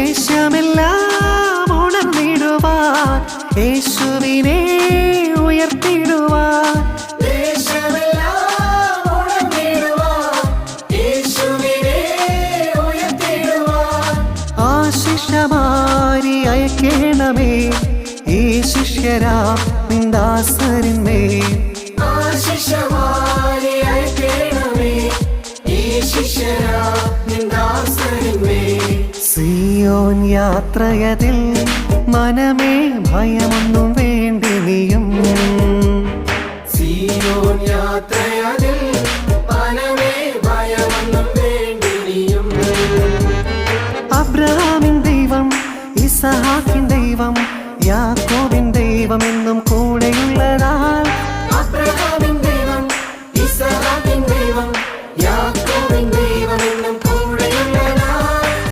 ദേശമെല്ലാം ഉണർന്നിടുവാൻ യേശുവിനെ ഉയർത്തിടുവാൻ ആശിഷമാരി അയക്കേണമേ ഈ ശിഷ്യരാ നിന്ദാസരിന്മേ സിയോൻ യാത്രയതിൽ മനമേ ഭയമൊന്നും വേണ്ടിനിയും സിയോൻ യാത്രയതിൽ മനമേ ഭയമൊന്നും വേണ്ടിനിയും അബ്രഹാമിൻ ദൈവം ഇസഹാക്ക്